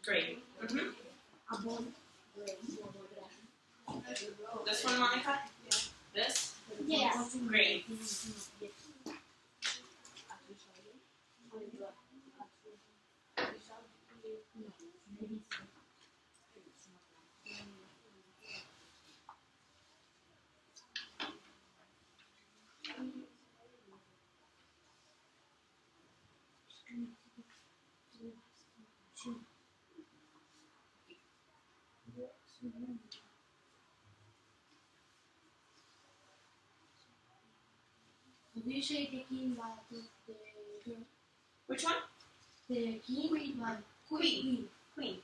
Great. This one, Monica? This? Yes. Great. Do you say the king by the Which one? the king by Queen. Okay,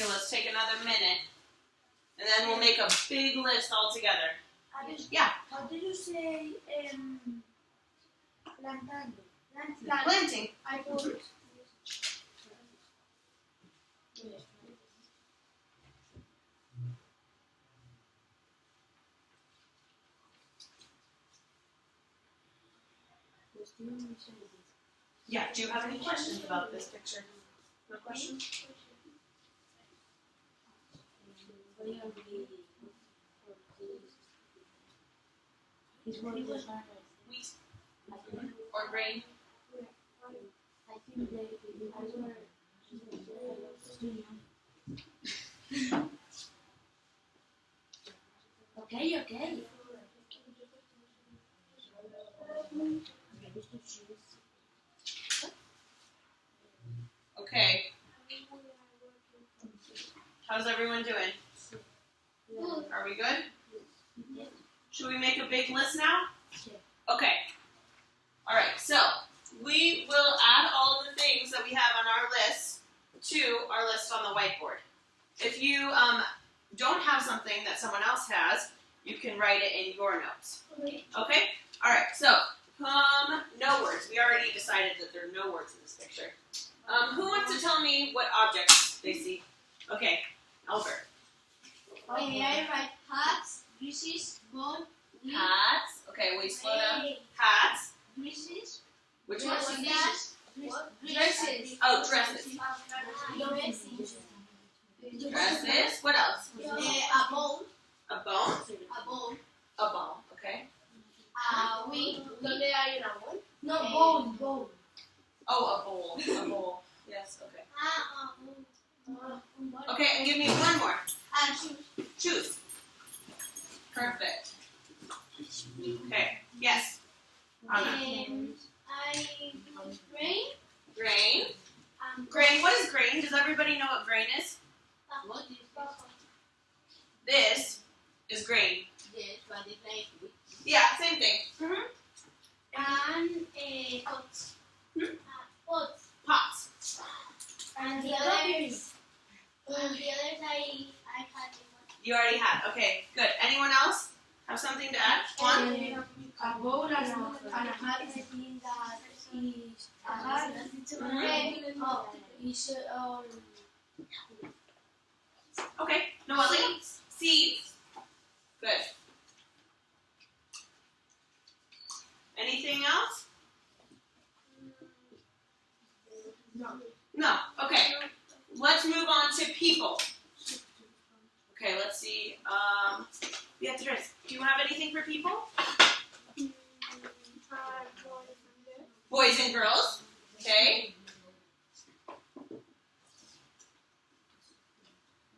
let's take another minute, and then we'll make a big list all together. Yeah. How do you say plantando? Planting. I thought. Yeah, do you have any questions about this picture? No questions? Wheat or grain? I think they Okay. Okay. How's everyone doing? Are we good? Should we make a big list now? Okay. All right, so we will add all of the things that we have on our list to our list on the whiteboard. If you don't have something that someone else has, you can write it in your notes. Okay? All right, so no words. We already decided that there are no words in this picture. Who wants to tell me what objects they see? Okay, Albert. I write hats, dresses, ball, Hats. Okay, wait, slow down. Hats. dresses. Which one? Dresses. Oh, dresses. Dresses. What else? A bowl. A bone. A bowl. A ball. Okay. ¿Dónde hay una bowl? No, bowl. Oh, a bowl. A bowl. Yes. Okay. Okay, and give me one more. Choose. Perfect. Okay. Yes. Anna. Grain. Grain. Grain. What is grain? Does everybody know what grain is? This is grain. Yeah, same thing. And pots. Pots. Pots. And the others I had. You already had. Okay, good. Anyone else have something to add? One? A bowl and a hat. I think that is a hat. Is Okay. No other? Seeds. Good. Anything else? No. Okay. Let's move on to people. Okay, let's see. Beatriz, do you have anything for people? Boys and girls. Okay.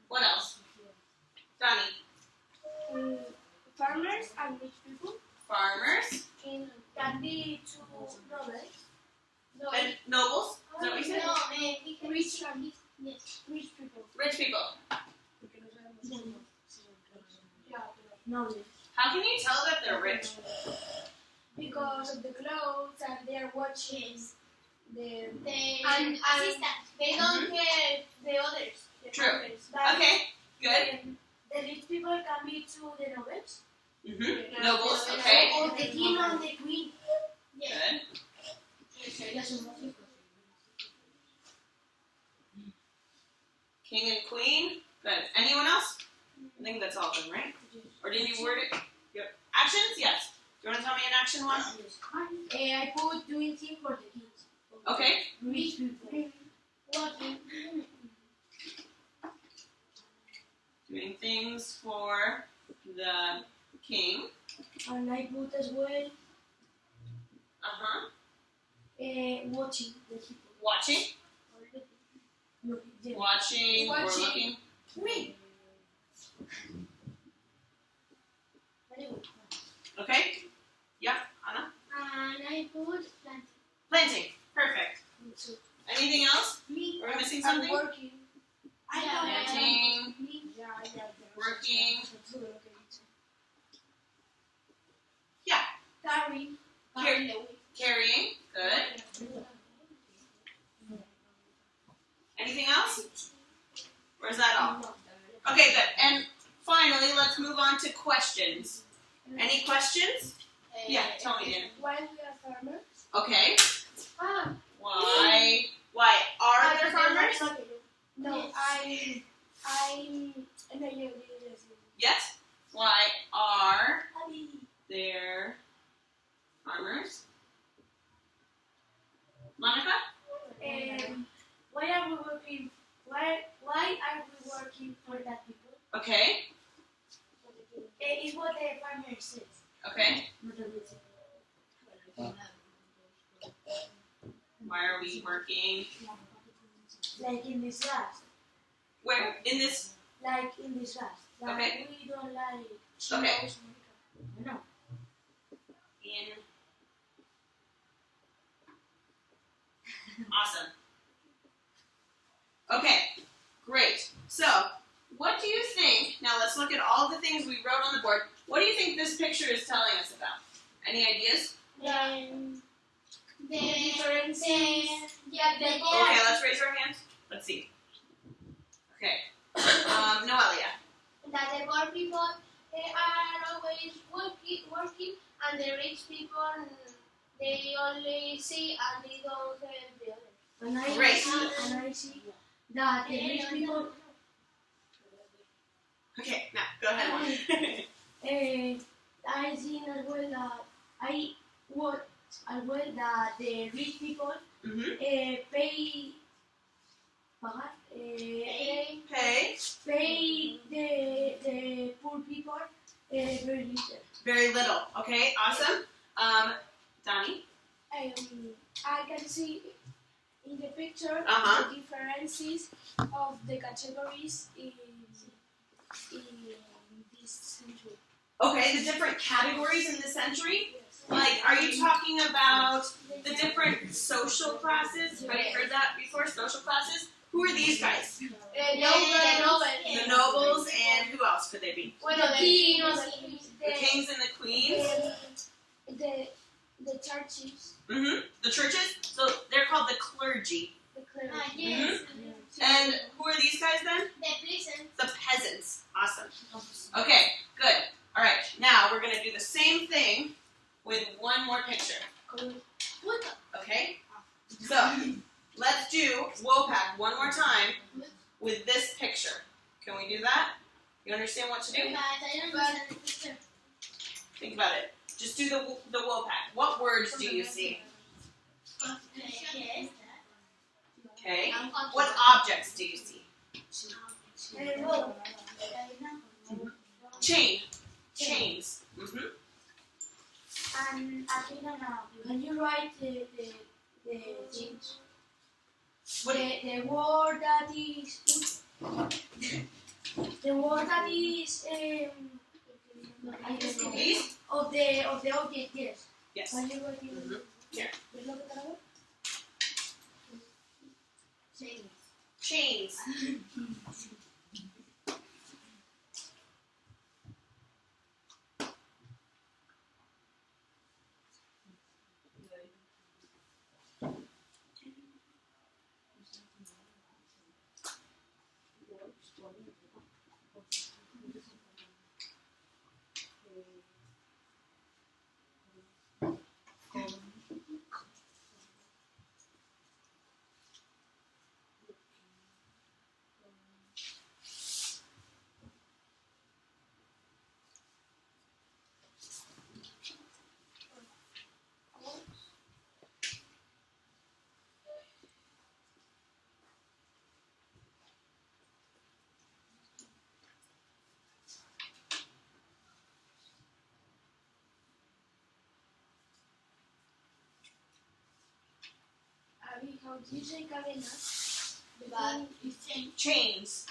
What else? Donnie. farmers and rich people. Farmers. Can be two nobles. And nobles. Is that what you said? Rich people. Rich people. Nobles. How can you tell that they're rich? Because of the clothes and their watches. And They don't care the others. True. But Okay. Good. the rich people can be two the nobles. Mm-hmm. Nobles. Okay. Or the king and the queen. Good. That's all of them, right? Or did you word it? Yep. Actions? Yes. Do you want to tell me an action one? I put doing things for the kids. Okay. Rich people. Walking. Doing things for the king. And I put as well Uh-huh. watching the people. Watching. Looking. Yeah. Watching or Watching. looking. Me. Okay. Yeah, Anna? And I put planting. Planting. Perfect. Anything else? Me. Are we missing I'm something? working. Planting. Yeah. Working. Carrying. Carrying. Good. Anything else? Or is that all? Okay, good. And finally, let's move on to questions. Any questions? Yeah, tell me, Dan. Why we are farmers? Okay. Ah, Why are there farmers? No, Yes. Why are there farmers? Monica? Why are we working? Why are we working for that people? Okay. It's what the farmer says. Okay. Why are we working? Like in this class. Where? In this? Like in this class. Like Okay. we don't like. Okay. No. In. Awesome. Okay, great. So, what do you think? Now let's look at all the things we wrote on the board. What do you think this picture is telling us about? Any ideas? the differences. Okay, let's raise our hands. Let's see. Okay. Noelia. That the poor people are always working, and the rich people they only see and they don't help the others. And I Great. see that the rich people. Okay, now go ahead. I think as well that the rich people Mm-hmm. pay the poor people very little. Very little. Okay, awesome. Donnie. I can see in the picture Uh-huh. the differences of the categories in this century. Okay, the different categories in the century. Yes. Like, are you talking about the different social classes? Have you heard that before? Social classes? Who are these guys? The nobles, and who else could they be? The kings, The kings and the queens. the churches, Mm-hmm. The churches. So they're called the clergy. the clergy. Yes. And who are these guys then? The peasants. The peasants. Awesome. Okay, good. All right, now we're going to do the same thing with one more picture. Okay? So, let's do Wopac one more time with this picture. Can we do that? You understand what to do? But I don't understand the picture. Think about it. Just do the Wopac. What words do you see? Yes. Okay. What objects do you see? Chain. Chains. Mm-hmm. And can you write the things? The word that is These? of the object, yes. Yes. Can you write it? Mhm. Here. ¿Es lo que te hago? Chains. How do you say cadenas? But It's Chains.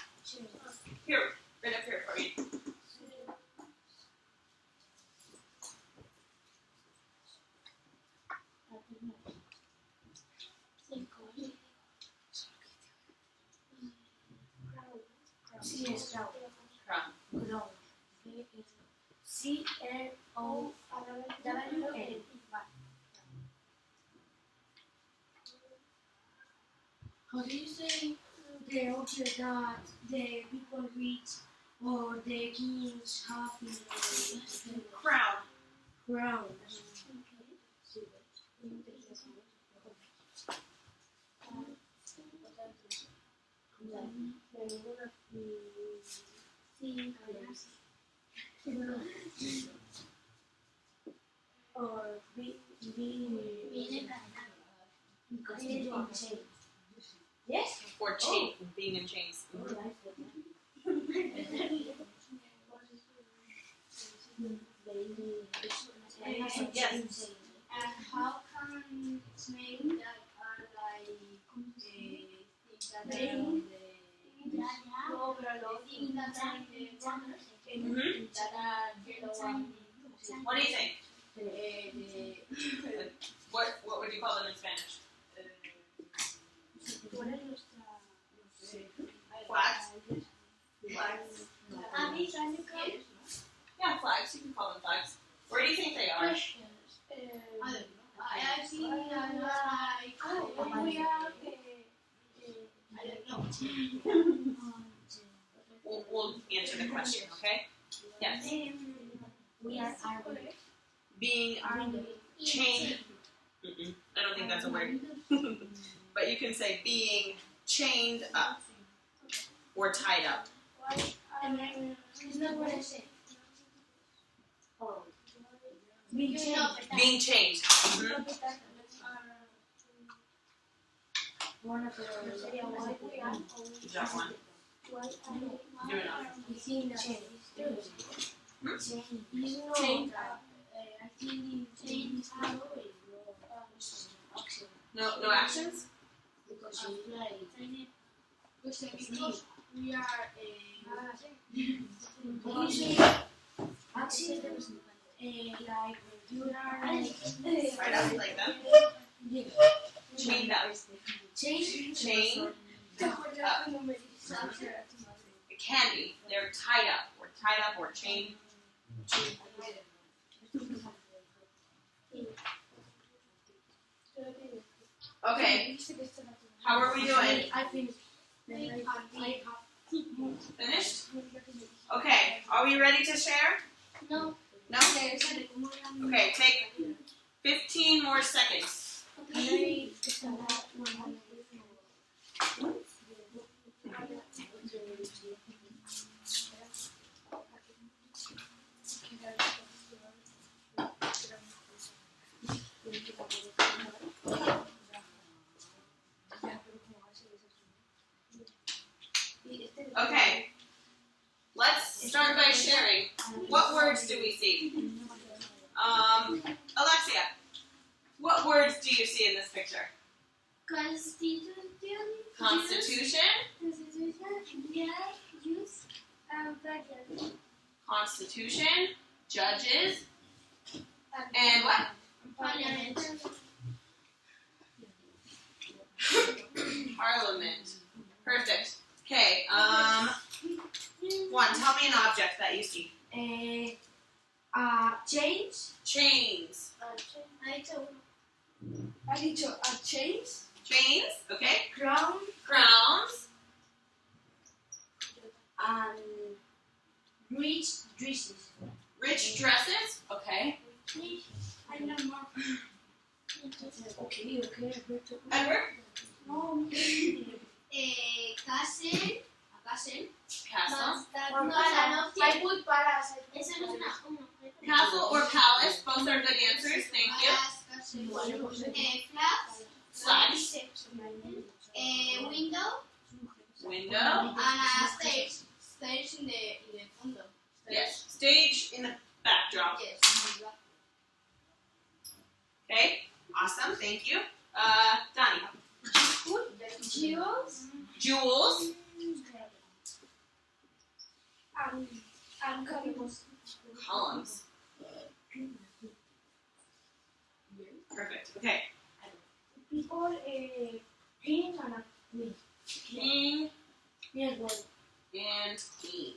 Here, right up here for me. Sí, es crown. Crown. Crown. C-R-O-W-N. How do you say the object that the people reach or the kings have in the Crown. crown? Or being because it's on chain. Yes? Or chain. Being in chains. Yes. and how can snails that are like things that are on the overload things that are in the corners Mm-hmm. that are yellow and What do you think? the What would you call them in Spanish? Flags. Flags. Yeah, flags. You can call them flags. Where do you think they are? I see that like we are I don't know. We'll answer the question, okay? Yes. We are army. Being chained. I don't think that's a word. But you can say being chained up or tied up. It's not what I said. You know, Being chained. Mm-hmm. One of the Good job, one. Do enough. it's in the chain. Chain. I think chain No actions? because you like because we are you say accidents like you are Right up like them. Chained up. Chained up. It can be. They're tied up. Or tied up or chained. Okay. How are we doing? I finished. Finished? Okay. Are we ready to share? no. No? Okay, take 15 more seconds. Okay. Let's start by sharing. What words do we see? Alexia, what words do you see in this picture? Constitution. Constitution, Use and budget. Constitution, judges, and what? Parliament. Parliament. Perfect. Okay, one, tell me an object that you see. Chains. Chains. I need to chains. Chains, okay. Crown Crowns, and rich dresses. rich dresses, okay. I know more. Okay. Edward, No. Castle. castle. I put palas. Esa no es una. Castle or palace, both are good answers, thank you. Flags, Window window, and a stage. Stage in the fondo. yes. Stage in the backdrop. Yes. Okay, awesome, thank you. Donnie. Jewels. Jewels. And columns. Columns. Perfect. Okay. People, king and a queen. King Yes, well. and queen.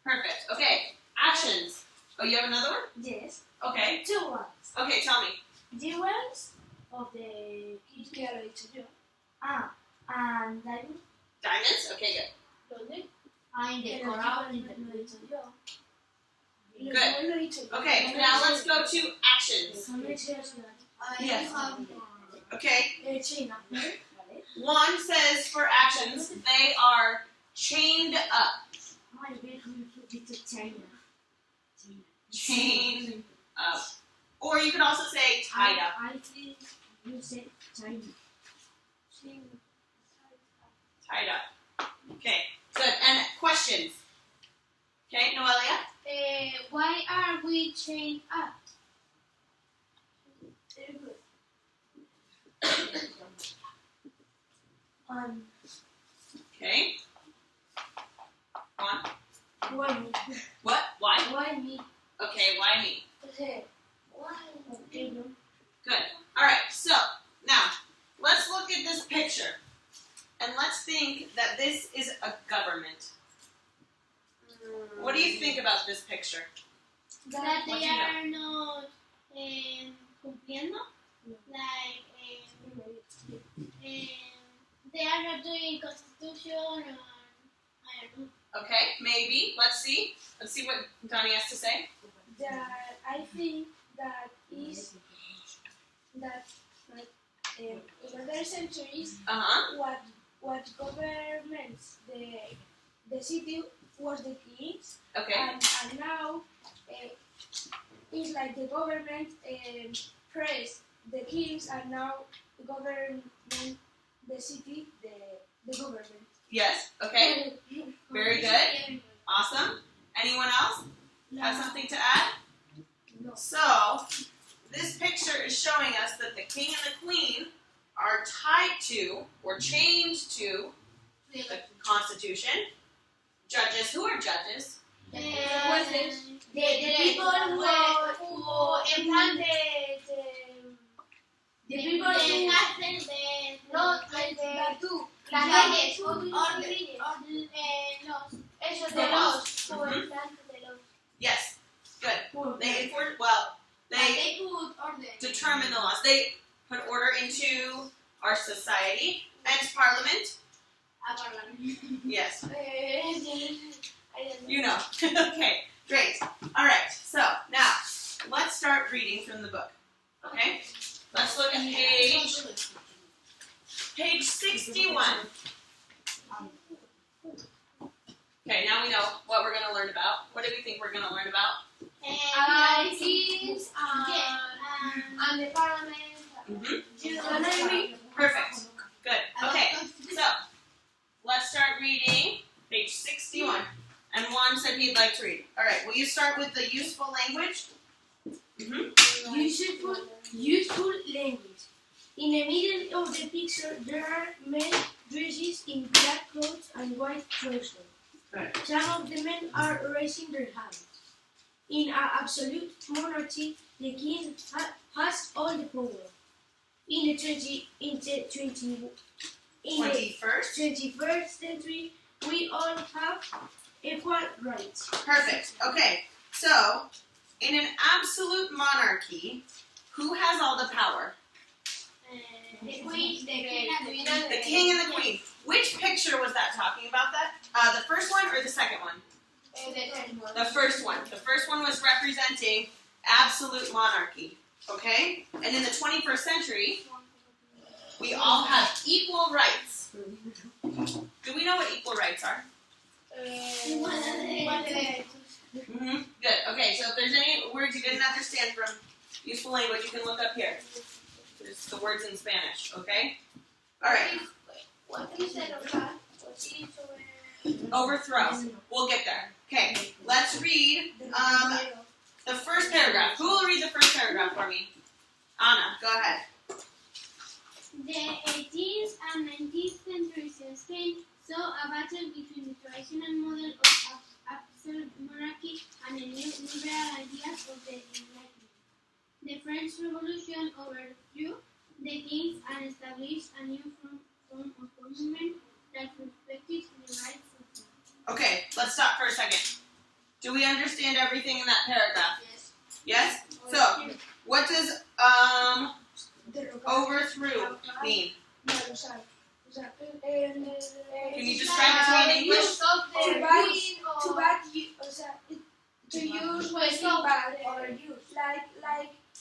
Perfect. Okay. Actions. Oh, you have another one? Yes. Okay. 2 ones. Okay, tell me. Jewels of the king. And diamond. Diamonds? Okay, good. ¿Dónde? En el Decorado. Good. Okay, now let's go to actions. Yes. Okay. China. 1 says for actions, they are chained up. China. Chained up. Or you could also say tied up. I think you said China. Tied up. Okay, good. And questions? Okay, Noelia? Why are we chained up? Okay. On. Why me? What? Why? Why me? Okay, why me? Why? Okay, no. Good. All right, so now let's look at this picture. And let's think that this is a government. What do you think about this picture? That What they you know? are not cumpliendo, like they are not doing constitution or I don't know. Okay, maybe. Let's see. Let's see what Donnie has to say. That I think that is that like in other centuries Uh-huh. what governments the city was the kings Okay. and now it's like the government praised the kings and now the government the city the government. Yes. Okay. Very good. Awesome. Anyone else have something to add? No. So, this picture is showing us that the king and the queen are tied to or chained to the Constitution. Judges. Who are judges? The people who employ the people who hacen no tú las leyes de los Yes. Good. They enforce. Well, they put order. determine the laws. They put order into our society and Parliament. Yes. You know. Okay. Great. All right. So now let's start reading from the book. Okay. Let's look at page 61. Okay. Now we know what we're going to learn about. What do we think we're going to learn about? Kings and the parliament. Mm-hmm. Perfect. Good. Okay. So let's start reading page 61. And Juan said he'd like to read. All right. Will you start with the useful language? Mm-hmm. Useful language. In the middle of the picture, there are men dressed in black clothes and white trousers. Good. Some of the men are raising their hands. In an absolute monarchy, the king has all the power. In the 21st century, we all have equal rights. Perfect. Okay. So, in an absolute monarchy, who has all the power? The queen, the king, The king and the queen. Which picture was that talking about that? The first one or the second one? The first one. The first one was representing absolute monarchy. Okay? And in the 21st century, we all have equal rights. Do we know what equal rights are? Mm-hmm. Good. Okay, so if there's any words you didn't understand from useful language, you can look up here. There's the words in Spanish, okay? All right. Overthrow. We'll get there. Okay, let's read the first paragraph. Who will read the first paragraph for me? Anna, go ahead. The 18th and 19th centuries in Spain saw a battle between the traditional model of absolute monarchy and the new liberal ideas of the Enlightenment. The French Revolution overthrew the kings and established a new form of government that respected the rights of men. Okay, let's stop for a second. Do we understand everything in that paragraph? Yes. Yes? So, what does overthrew mean? Can you describe it to me in English? To use something bad or use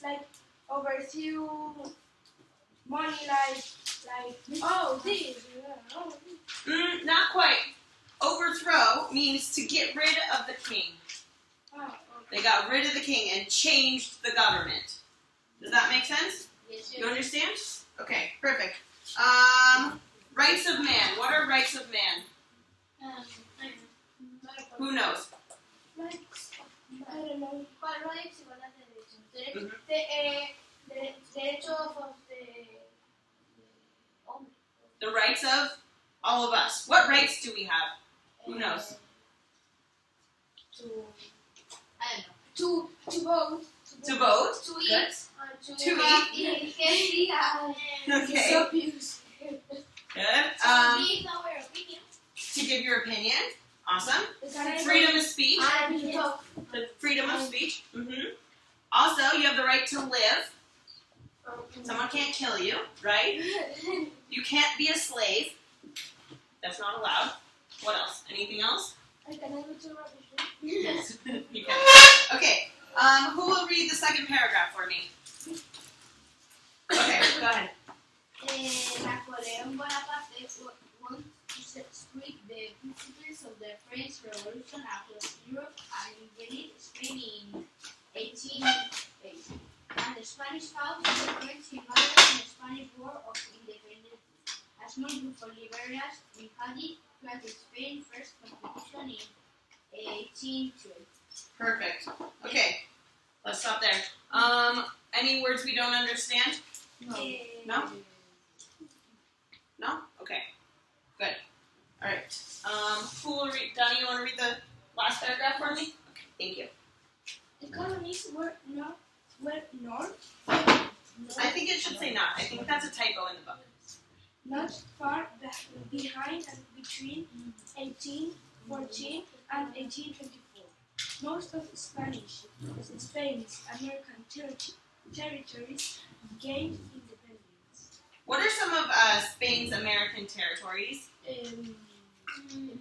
like overthrew money this. Not quite. Overthrow means to get rid of the king. They got rid of the king and changed the government. Does that make sense? Yes. You understand? Okay, perfect. Rights of man. What are rights of man? Who knows? I don't know. The rights of all of us. What rights do we have? Who knows? To vote. To vote. To Good. eat. To eat. Okay. Good. Give our opinion. To give your opinion. Awesome. Freedom of speech. The freedom of speech. Also, you have the right to live. Someone can't kill you, right? You can't be a slave. That's not allowed. What else? Anything else? Yes. You can. Okay. Who will read the second paragraph for me? Okay, go ahead. Napoleon Bonaparte wanted to spread the principles of the French Revolution across Europe and invaded Spain in 1880. And the Spanish fought the French invaders in the Spanish War of Independence. A small group of liberals invaded Spain's first constitution in 1812. Perfect. Okay. Let's stop there. Any words we don't understand? No? No? Okay. Good. All right. Who will read? Donnie, you want to read the last paragraph for me? Okay. Thank you. The colonies were north. I think it should say not. I think that's a typo in the book. Not far behind and between 1814 and 1824. Most of Spain's American territories gained independence. What are some of Spain's American territories?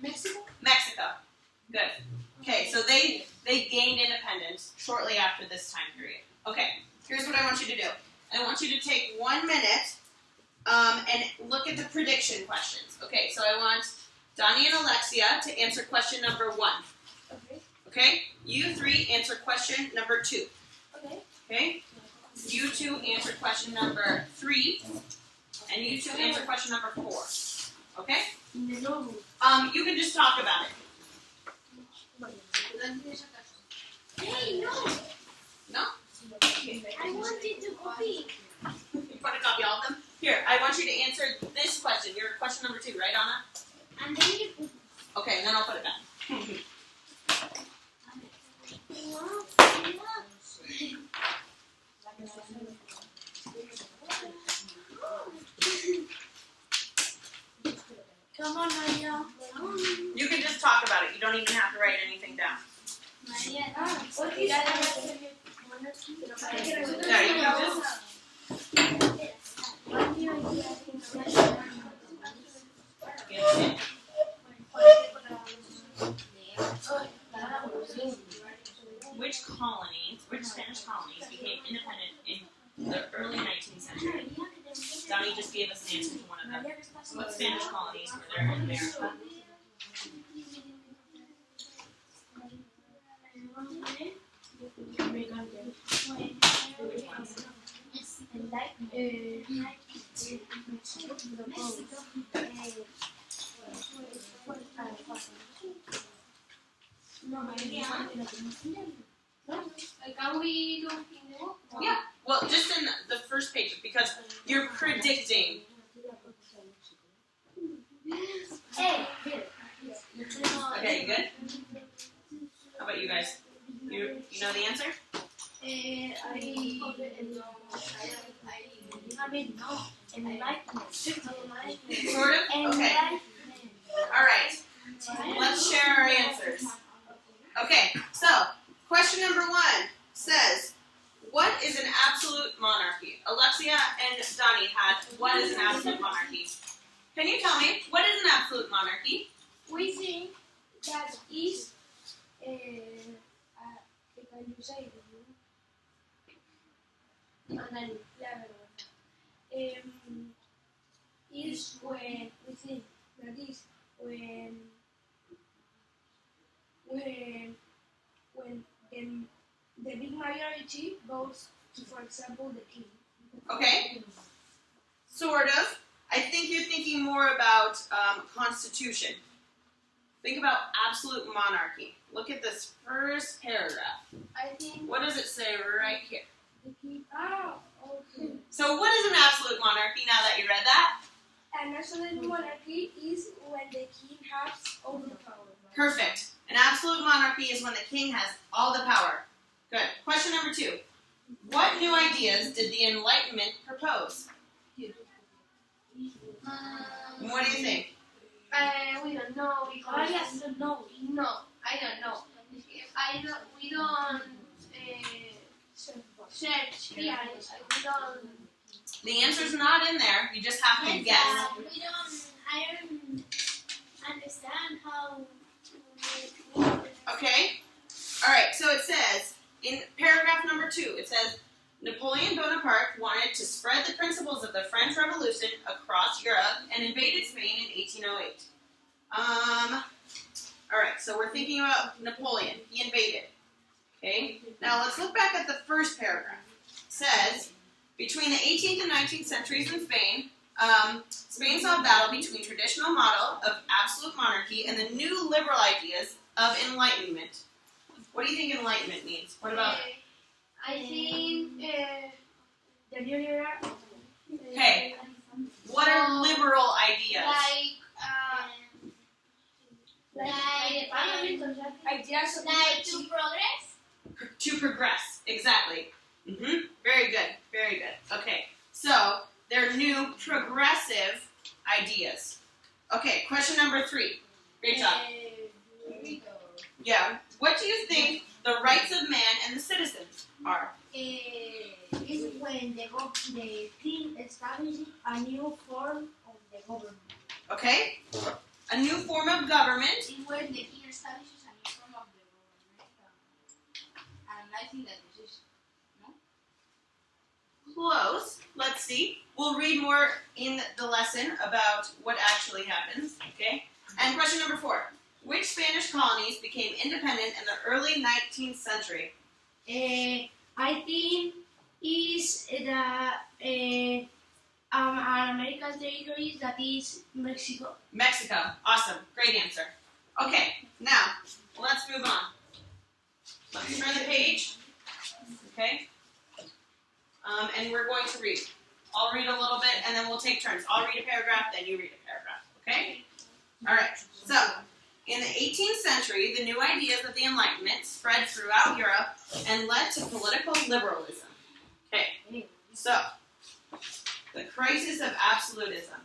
Mexico? Mexico. Good. Okay, so they gained independence shortly after this time period. Okay, here's what I want you to do. I want you to take 1 minute and look at the prediction questions. Okay, so I want Donnie and Alexia to answer question number 1. Okay. Okay? You 3 answer question number 2. Okay. Okay? You 2 answer question number 3. And you 2 answer question number 4. Okay? No. You can just talk about it. Hey, no! No? I wanted to copy. You want to copy all of them? Here, I want you to answer this question. Your question number 2, right, Anna? And then you put. Okay, and then I'll put it back. Come on, Maria. You can just talk about it. You don't even have to write anything down. Maria. What is that? Yeah, you can just... Yeah. Which Spanish colonies became independent in the early 19th century? Donnie just gave us an answer to one of them. What Spanish colonies were there in America? Which ones? Can we do? Yeah. Well, just in the first page, because your predicting. Hey. Okay, you good? How about you guys? You know the answer? I mean, no. Enlightenment. Sort of? Okay. Alright. Let's share our answers. Okay, so question number 1 says, what is an absolute monarchy? Alexia and Donnie had, what is an absolute monarchy? Can you tell me, what is an absolute monarchy? We think that is, can you say it? Is when we think that is when the big majority goes to, for example, the king. Okay, sort of. I think you're thinking more about constitution. Think about absolute monarchy. Look at this first paragraph. I think What does it say right here? the king. Oh, okay. So what is an absolute monarchy now that you read that? An absolute monarchy is when the king has all the power. Perfect. An absolute monarchy is when the king has all the power. Good. Question number 2. What new ideas did the Enlightenment propose? What do you think? We don't know because I don't know. No, I don't know. We don't search here. We don't. The answer's not in there. You just have to guess. I don't understand how. Okay? Alright, so it says, in paragraph number 2, it says, Napoleon Bonaparte wanted to spread the principles of the French Revolution across Europe and invaded Spain in 1808. Alright, so we're thinking about Napoleon. He invaded. Okay? Now let's look back at the first paragraph. It says, between the 18th and 19th centuries in Spain, Spain saw a battle between traditional model of absolute monarchy and the new liberal ideas of enlightenment. What do you think enlightenment means? What about it? I think The new era. Okay. What are liberal ideas? Ideas of to progress. To progress. Exactly. Very good. Very good. Okay. So, they're new progressive ideas. Okay, question number 3. Great job. Yeah. What do you think the rights of man and the citizens are? Is when the king establishes a new form of the government. Okay? A new form of government. Is when the king establishes a new form of the government. And I think that this is Close. Let's see. We'll read more in the lesson about what actually happens. Okay? And question number 4. Which Spanish colonies became independent in the early 19th century? I think is the American territory that is Mexico. Mexico. Awesome. Great answer. Okay, now, let's move on. Let's turn the page. Okay? And we're going to read. I'll read a little bit, and then we'll take turns. I'll read a paragraph, then you read a paragraph. Okay? All right. So, in the 18th century, the new ideas of the Enlightenment spread throughout Europe and led to political liberalism. Okay, so, the crisis of absolutism.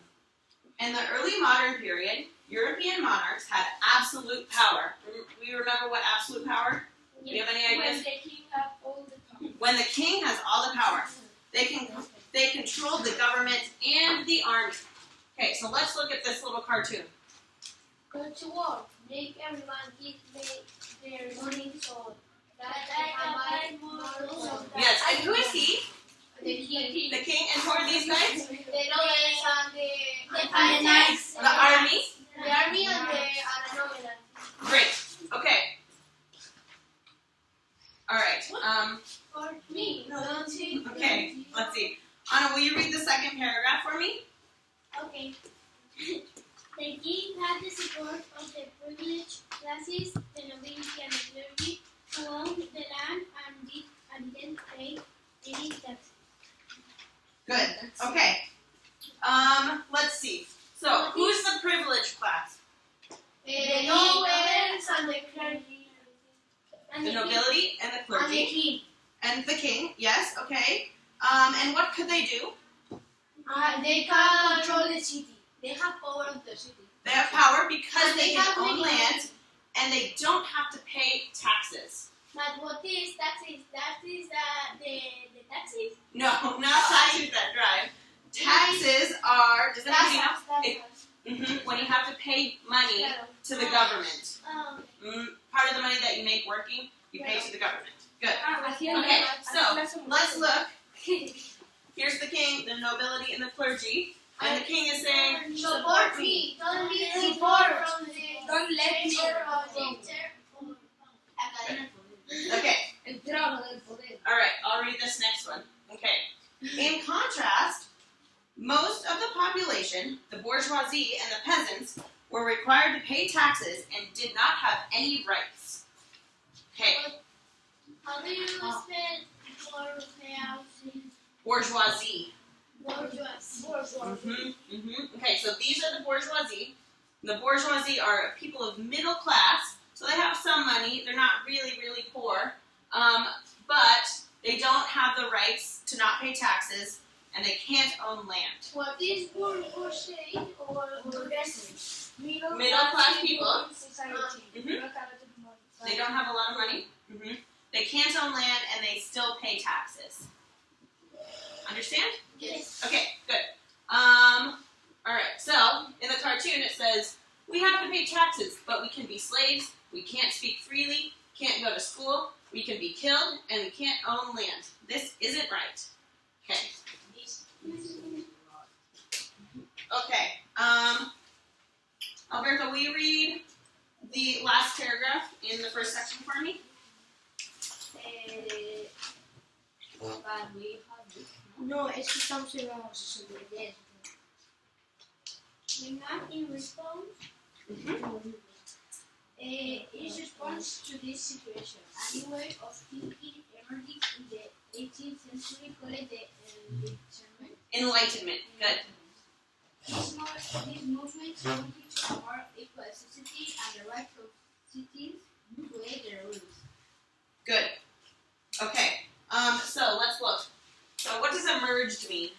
In the early modern period, European monarchs had absolute power. Do you remember what absolute power? Do you have any ideas? When the king has all the power. When the king has all the power, they control the government and the army. Okay, so let's look at this little cartoon. go to war. Make everyone give their money so that they can buy more. Yes, and who is he? The king. The king, and who are these guys? The nobles and the knights. The army. The army and the nobles. Great. Okay. All right. For me. Okay. Let's see. Anna, will you read the second paragraph for me? Okay. The king had the support of the privileged classes, the nobility and the clergy, who owned the land and didn't pay any taxes. Good. Okay. Let's see. So, who's the privileged class? The nobles and the clergy. The nobility and the And the clergy. king. And the king, yes, okay. And what could they do? They can control the city. They have power of the city. They have power because And they they can have own many- land and they don't have to pay taxes. But what is taxes? That is the taxes. No, not taxes that drive. Taxes are, does anybody know? When you have to pay money to the government. Part of the money that you make working, you pay to the government. Good. Okay, so let's look. Here's the king, the nobility, and the clergy. And the king is saying, Support me. Don't be support from the. Don't let me. okay, El trono del poder. all right, I'll read this next one. Okay. In contrast, most of the population, the bourgeoisie and the peasants, were required to pay taxes and did not have any rights. Okay, How do you spell bourgeoisie. bourgeois? Okay, so these are the bourgeoisie. The bourgeoisie are people of middle class, so they have some money. They're not really, really poor, but they don't have the rights to not pay taxes, and they can't own land. What is bourgeoisie or bourgeoisie? Middle class people. Society. Mhm. They don't have a lot of money. They can't own land, and they still pay taxes. Understand? Yes. Okay, good. All right. So in the cartoon, it says we have to pay taxes, but we can be slaves. We can't speak freely. Can't go to school. We can be killed, and we can't own land. This isn't right. Okay. Okay. Alberto, will you read the last paragraph in the first section for me? No, es que estamos en la 63. The man in response is response to this situation. A new way of thinking emerged in the 18th century called the Enlightenment. Good. This movement pointed to a more equal society and the right of citizens to create their rules. Good. Okay. So let's look. So what does emerged mean?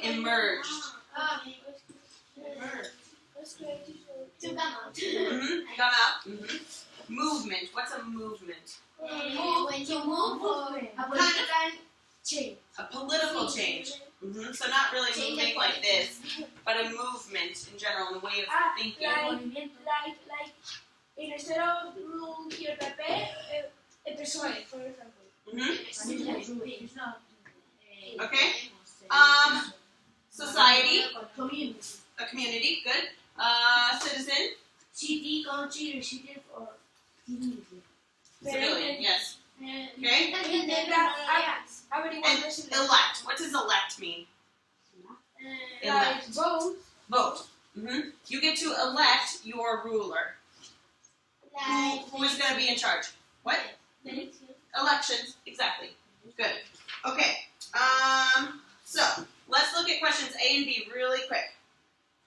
Emerged. To come out. Come out. Movement. What's a movement? When you move or a political change. A political change. So not really moving like this, but a movement in general, in the way of thinking. Like, instead of rule here PP, el PSOE, for example. Okay. Society. A community. Good. Citizen. City, country, resident, or Civilian. Yes. Okay. And elect. What does elect mean? Like vote. Vote. You get to elect your ruler. Who is going to be in charge? What? Elections. Exactly. Good. Okay. So let's look at questions A and B really quick.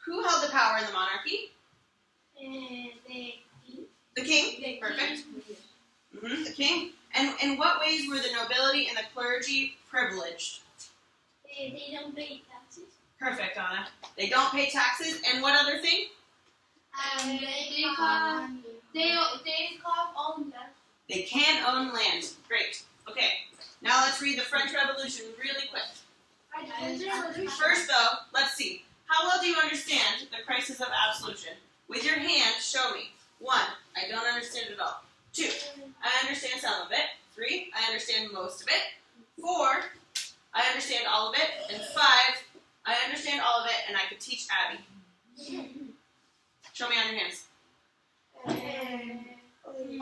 Who held the power in the monarchy? The king. Perfect. The king. And in what ways were the nobility and the clergy privileged? They don't pay taxes. Perfect, Anna. They don't pay taxes. And what other thing? And they have own land. They can own land. Great. Okay. Now let's read the French Revolution really quick. First, though, let's see. How well do you understand the crisis of absolution? With your hand, show me. 1, I don't understand it all. 2, I understand some of it. 3, I understand most of it. 4, I understand all of it. And 5, I understand all of it, and I could teach Abby. Show me on your hands.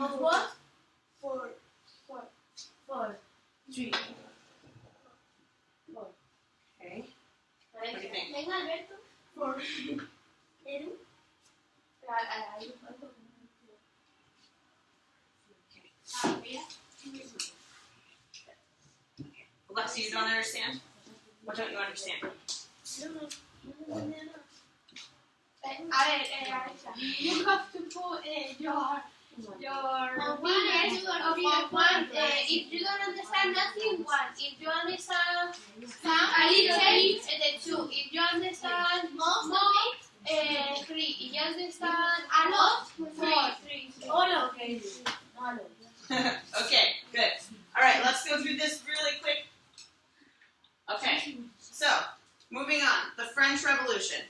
Of what? 4. 3. Okay. What do you think? Venga, Alberto. 4. Edu. Alexia, you don't understand? What don't you understand? You have to put your opinion of one. If you don't understand nothing, one. If you understand a little bit, the two. If you understand most, three. If you understand a lot, four. All okay. Okay, good. All right, let's go through this really quick. Okay, so moving on. The French Revolution.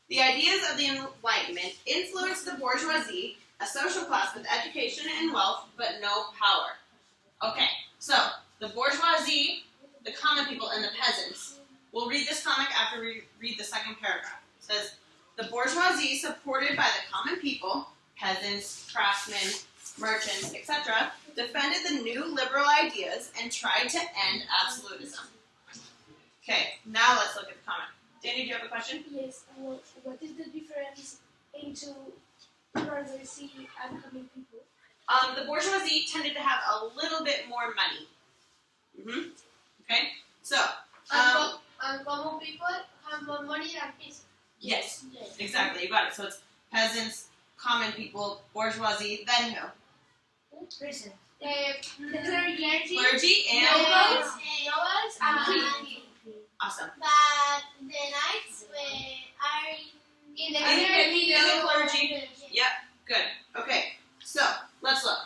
The ideas of the Enlightenment influenced the bourgeoisie, a social class with education and wealth, but no power. Okay, so the bourgeoisie, the common people, and the peasants. We'll read this comic after we read the second paragraph. It says, the bourgeoisie, supported by the common people, peasants, craftsmen, merchants, etc., defended the new liberal ideas and tried to end absolutism. Okay, now let's look at the comic. Danny, do you have a question? Yes. What is the difference into bourgeoisie and common people? The bourgeoisie tended to have a little bit more money. Okay, so And common people have more money than peasants. yes, exactly, you got it. So it's peasants, common people, bourgeoisie, then who? Person. The clergy, Clergy and nobles, and kings. awesome. But the knights are in the clergy. Yep, good. Okay, so let's look.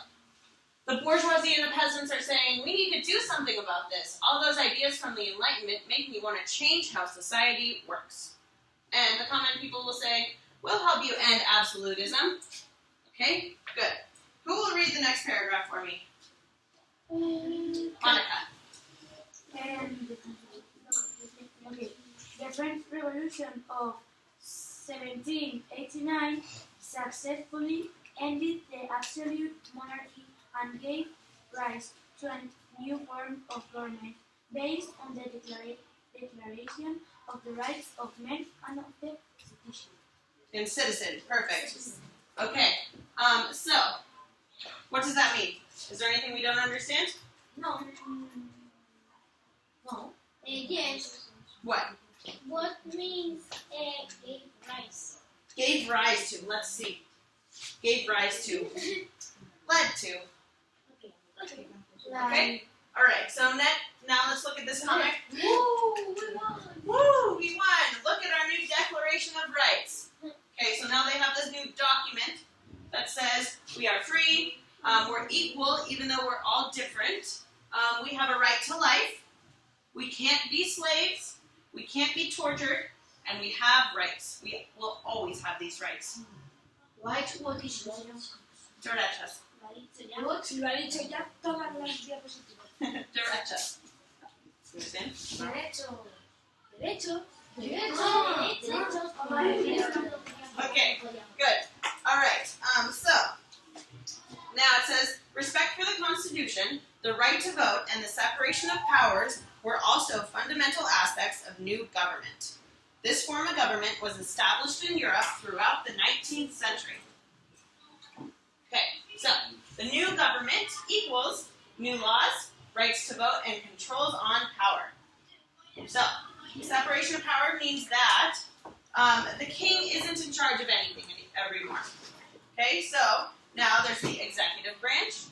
The bourgeoisie and the peasants are saying, we need to do something about this. All those ideas from the Enlightenment make me want to change how society works. And the common people will say, we'll help you end absolutism. Okay, good. Who will read the next paragraph for me? Monica. Okay. The French Revolution of 1789 successfully ended the absolute monarchy and gave rise to a new form of government based on the Declaration of the Rights of Men and of the Constitution. And citizen, perfect. Okay, so, what does that mean? Is there anything we don't understand? No. Yes. What? What means gave rise? Gave rise to, let's see. Gave rise to, led to. Okay? Alright, so now let's look at this comic. Woo! We won! Woo! We won! Look at our new Declaration of Rights. Okay, so now they have this new document that says we are free, we're equal even though we're all different. We have a right to life. We can't be slaves. We can't be tortured. And we have rights. We will always have these rights. Right, what is rights? Derechos. Lo ha dicho ya todas las diapositivas. Derechos. Understand? Derecho. Okay, good. Alright, so now it says, respect for the Constitution, the right to vote, and the separation of powers were also fundamental aspects of new government. This form of government was established in Europe throughout the 19th century. Okay, so the new government equals new laws, rights to vote, and controls on power. So, separation of power means that the king isn't in charge of anything anymore. Okay, so now there's the executive branch,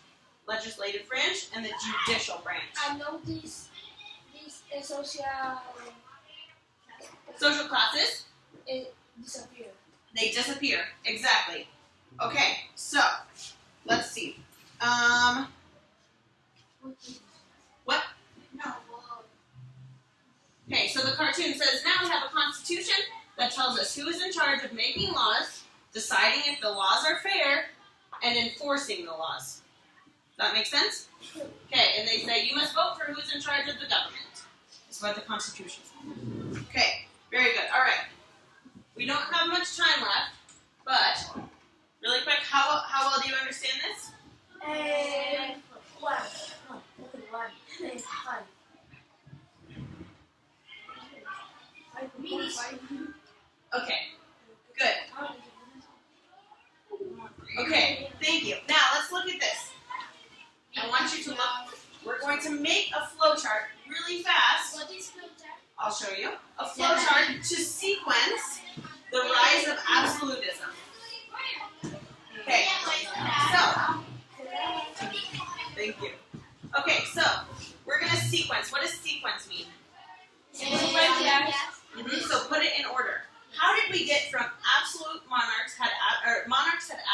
legislative branch, and the judicial branch. I know this Social classes, disappear. they disappear. Exactly. Okay, so let's see. What? No. Okay, so the cartoon says, now we have a constitution that tells us who is in charge of making laws, deciding if the laws are fair, and enforcing the laws. Does that make sense? Okay, and they say you must vote for who's in charge of the government. That's what the Constitution says. Okay, very good. All right. We don't have much time left, but really quick, how well do you understand this? One. Five. Okay, good. Okay, thank you. Now let's look at this. I want you to look. We're going to make a flowchart really fast. What is flowchart? I'll show you. A flowchart to sequence the rise of absolutism. Okay, so, thank you. Okay, so, we're going to sequence. What does sequence mean? So put it in order. How did we get from absolute monarchs had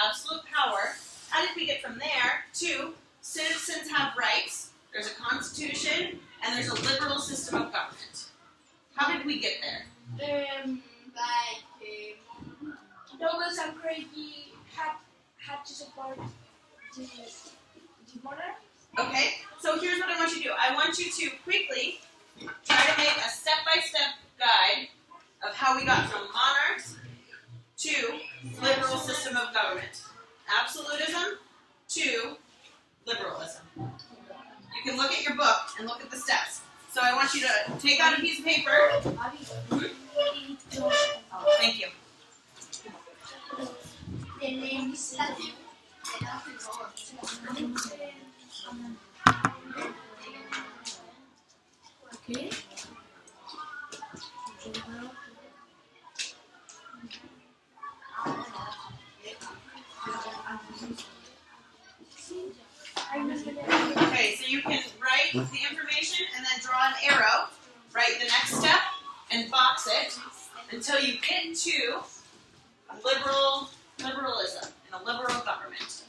absolute power? How did we get from there to citizens have rights? There's a constitution and there's a liberal system of government. How did we get there? nobles and clergy had to support the monarch. Okay, so here's what I want you to do. I want you to quickly try to make a step-by-step guide of how we got from monarchs to liberal system of government. Absolutism to liberalism. You can look at your book and look at the steps. So I want you to take out a piece of paper. Thank you. Okay. Okay, so you can write the information and then draw an arrow, write the next step, and box it until you get to liberalism and a liberal government.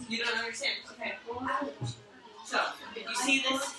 You don't understand? Okay. So, you see this